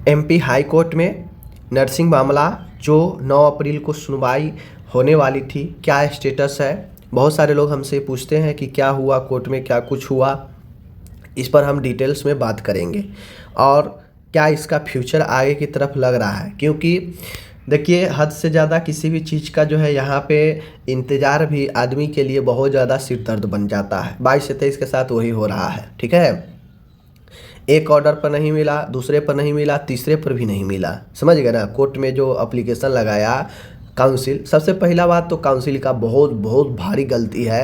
MP high court में nursing मामला जो 9 अप्रैल को सुनवाई होने वाली थी, क्या स्टेटस है। बहुत सारे लोग हमसे पूछते हैं कि क्या हुआ कोर्ट में, क्या कुछ हुआ। इस पर हम डिटेल्स में बात करेंगे और क्या इसका फ्यूचर आगे की तरफ लग रहा है, क्योंकि देखिए हद से ज़्यादा किसी भी चीज़ का जो है यहाँ पे इंतज़ार भी आदमी के लिए बहुत ज़्यादा सिर दर्द बन जाता है। 22 से 23 के साथ वही हो रहा है, ठीक है। एक ऑर्डर पर नहीं मिला, दूसरे पर नहीं मिला, तीसरे पर भी नहीं मिला, समझ गए ना। कोर्ट में जो एप्लीकेशन लगाया काउंसिल, सबसे पहला बात तो काउंसिल का बहुत बहुत भारी गलती है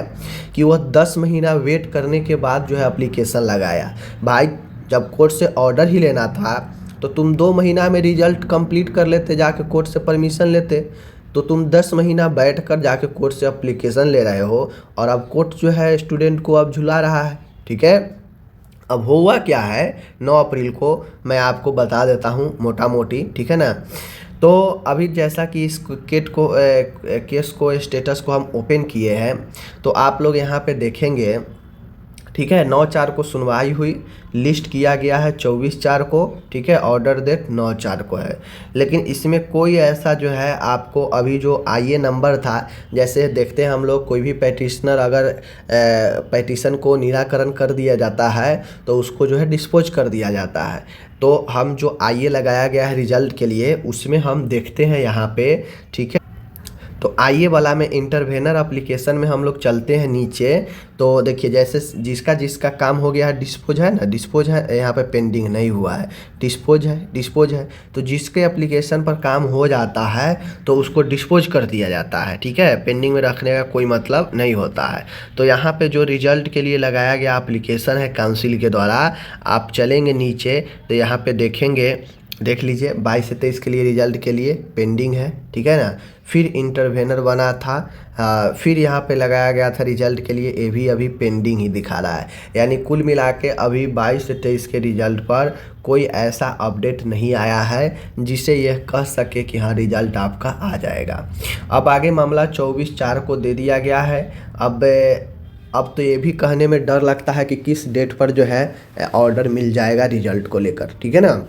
कि वह 10 महीना वेट करने के बाद जो है एप्लीकेशन लगाया। भाई जब कोर्ट से ऑर्डर ही लेना था तो तुम 2 महीना में रिजल्ट कंप्लीट कर लेते, जाके कोर्ट से परमिशन लेते। तो तुम 10 महीना बैठ कर जाके कोर्ट से एप्लीकेशन ले रहे हो और अब कोर्ट जो है स्टूडेंट को अब झुला रहा है, ठीक है। अब हुआ क्या है 9 अप्रैल को मैं आपको बता देता हूँ मोटा मोटी, ठीक है ना। तो अभी जैसा कि इस केस को स्टेटस को हम ओपन किए हैं, तो आप लोग यहाँ पे देखेंगे, ठीक है। 9/4 को सुनवाई हुई, लिस्ट किया गया है 24/4 को, ठीक है। ऑर्डर डेट 9/4 को है, लेकिन इसमें कोई ऐसा जो है आपको अभी जो आईए नंबर था, जैसे देखते हैं हम लोग कोई भी पेटिशनर अगर पेटिशन को निराकरण कर दिया जाता है तो उसको जो है डिस्पोज कर दिया जाता है। तो हम जो आईए लगाया गया है रिजल्ट के लिए, उसमें हम देखते हैं यहाँ पे, ठीक है। तो आइए वाला में इंटरवेनर एप्लीकेशन में हम लोग चलते हैं नीचे। तो देखिए जैसे जिसका जिसका काम हो गया है, डिस्पोज है ना, डिस्पोज है, यहाँ पे पेंडिंग नहीं हुआ है, डिस्पोज है। तो जिसके एप्लीकेशन पर काम हो जाता है तो उसको डिस्पोज कर दिया जाता है, ठीक है। पेंडिंग में रखने का कोई मतलब नहीं होता है। तो यहाँ पे जो रिजल्ट के लिए लगाया गया एप्लीकेशन है काउंसिल के द्वारा, आप चलेंगे नीचे तो यहाँ पे देखेंगे, देख लीजिए 22 से 23 के लिए रिजल्ट के लिए पेंडिंग है, ठीक है ना। फिर इंटरवेनर बना था, फिर यहाँ पे लगाया गया था रिजल्ट के लिए, ये भी अभी पेंडिंग ही दिखा रहा है। यानी कुल मिला के अभी 22 से 23 के रिजल्ट पर कोई ऐसा अपडेट नहीं आया है जिसे यह कह सके कि हाँ रिजल्ट आपका आ जाएगा। अब आगे मामला 24/4 को दे दिया गया है। अब तो ये भी कहने में डर लगता है कि किस डेट पर जो है ऑर्डर मिल जाएगा रिजल्ट को लेकर, ठीक है ना।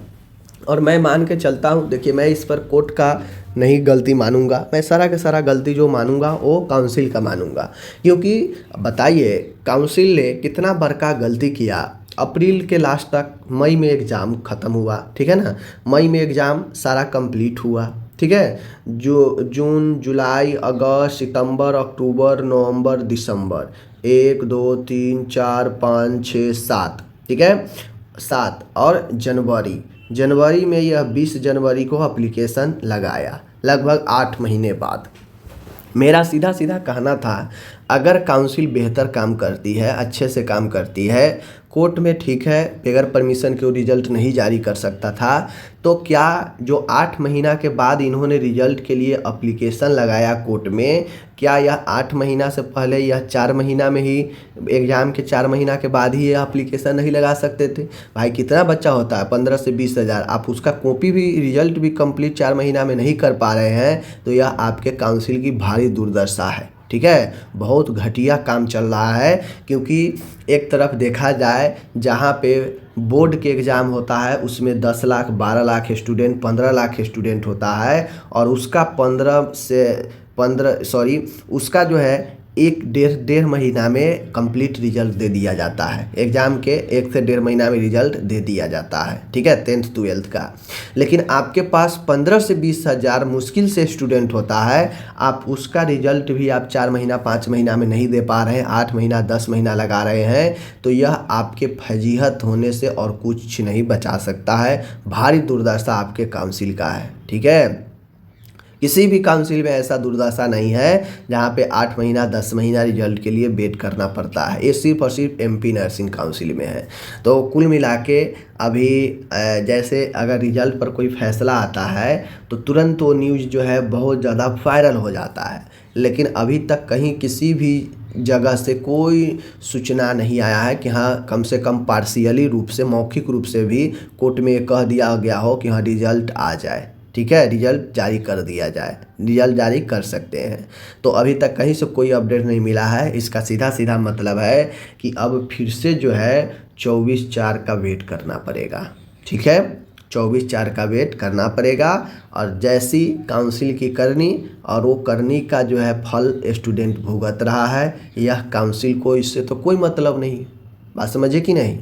और मैं मान के चलता हूँ, देखिए मैं इस पर कोर्ट का नहीं गलती मानूंगा, मैं सारा का सारा गलती जो मानूंगा वो काउंसिल का मानूंगा। क्योंकि बताइए काउंसिल ने कितना बड़का गलती किया। अप्रैल के लास्ट तक मई में एग्ज़ाम ख़त्म हुआ, ठीक है ना। मई में एग्ज़ाम सारा कंप्लीट हुआ, ठीक है। जून जुलाई अगस्त सितंबर अक्टूबर नवंबर दिसंबर, 1 2 3 4 5 6 7, ठीक है, 7। और जनवरी में यह 20 जनवरी को एप्लीकेशन लगाया, लगभग 8 महीने बाद। मेरा सीधा सीधा कहना था अगर काउंसिल बेहतर काम करती है, अच्छे से काम करती है, कोर्ट में ठीक है बगैर परमिशन के वो रिजल्ट नहीं जारी कर सकता था, तो क्या जो 8 महीना के बाद इन्होंने रिजल्ट के लिए एप्लीकेशन लगाया कोर्ट में, क्या यह 8 महीना से पहले यह 4 महीना में ही, एग्ज़ाम के 4 महीना के बाद ही यह एप्लीकेशन नहीं लगा सकते थे। भाई कितना बच्चा होता है, 15 से 20 हज़ार, आप उसका कॉपी भी रिजल्ट भी कंप्लीट 4 महीना में नहीं कर पा रहे हैं, तो यह आपके काउंसिल की भारी दुर्दशा है, ठीक है। बहुत घटिया काम चल रहा है। क्योंकि एक तरफ देखा जाए जहाँ पे बोर्ड के एग्ज़ाम होता है उसमें 10 लाख 12 लाख स्टूडेंट 15 लाख स्टूडेंट होता है, और उसका 15 उसका जो है एक डेढ़ महीना में कंप्लीट रिजल्ट दे दिया जाता है। एग्ज़ाम के 1 से 1.5 महीना में रिजल्ट दे दिया जाता है, ठीक है, 10th 12th का। लेकिन आपके पास 15 से 20 हज़ार मुश्किल से स्टूडेंट होता है, आप उसका रिजल्ट भी आप 4 महीना 5 महीना में नहीं दे पा रहे हैं, 8 महीना 10 महीना लगा रहे हैं, तो यह आपके फजीहत होने से और कुछ नहीं बचा सकता है। भारी दुर्दशा आपके काउंसिल का है, ठीक है। किसी भी काउंसिल में ऐसा दुर्दशा नहीं है जहाँ पे 8 महीना 10 महीना रिजल्ट के लिए वेट करना पड़ता है। ये सिर्फ और सिर्फ एमपी नर्सिंग काउंसिल में है। तो कुल मिला के अभी जैसे अगर रिजल्ट पर कोई फैसला आता है तो तुरंत वो न्यूज़ जो है बहुत ज़्यादा वायरल हो जाता है, लेकिन अभी तक कहीं किसी भी जगह से कोई सूचना नहीं आया है कि हाँ कम से कम पार्शियली रूप से, मौखिक रूप से भी कोर्ट में कह दिया गया हो कि हाँ रिजल्ट आ जाए, ठीक है, रिजल्ट जारी कर दिया जाए, रिजल्ट जारी कर सकते हैं। तो अभी तक कहीं से कोई अपडेट नहीं मिला है। इसका सीधा सीधा मतलब है कि अब फिर से जो है 24/4 का वेट करना पड़ेगा, ठीक है। 24/4 का वेट करना पड़ेगा। और जैसी काउंसिल की करनी और वो करनी का जो है फल स्टूडेंट भुगत रहा है, यह काउंसिल को इससे तो कोई मतलब नहीं। बात समझे कि नहीं?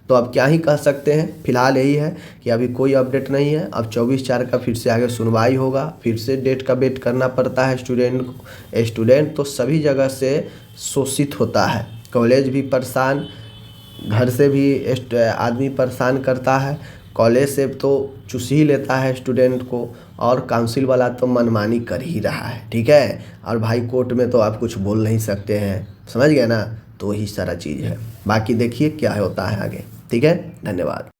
तो अब क्या ही कह सकते हैं, फिलहाल यही है कि अभी कोई अपडेट नहीं है। अब 24/4 का फिर से आगे सुनवाई होगा, फिर से डेट का वेट करना पड़ता है स्टूडेंट को। स्टूडेंट तो सभी जगह से शोषित होता है, कॉलेज भी परेशान, घर से भी आदमी परेशान करता है, कॉलेज से तो चूस ही लेता है स्टूडेंट को, और काउंसिल वाला तो मनमानी कर ही रहा है। ठीक है, और भाई कोर्ट में तो आप कुछ बोल नहीं सकते हैं, समझ गए ना? तो वही सारा चीज़ है, बाकी देखिए क्या होता है आगे। ठीक है, धन्यवाद।